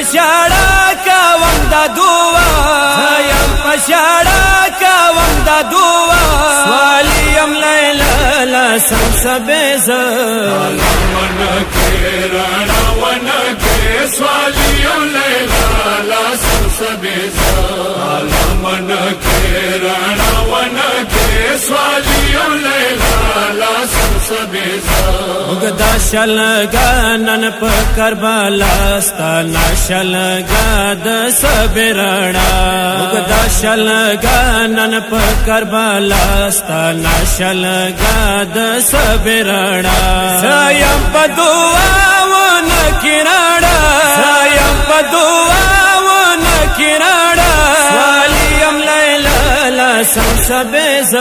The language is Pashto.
پشاړه کوم د دوا یم پشاړه کوم د دوا سوالیم لیلا لا سم سبز من کرانا ونکه سوالیم لیلا لا سم سبز من کرانا ونکه سوالیم لیلا لا سم سبز وګدا شلګانن په کربلا ستانا شلګا د صبرړا وګدا شلګانن په کربلا ستانا شلګا د صبرړا سایم په دعا ون کړهړا سایم په دعا ون کړهړا سوالیم لیلا لا سم سبز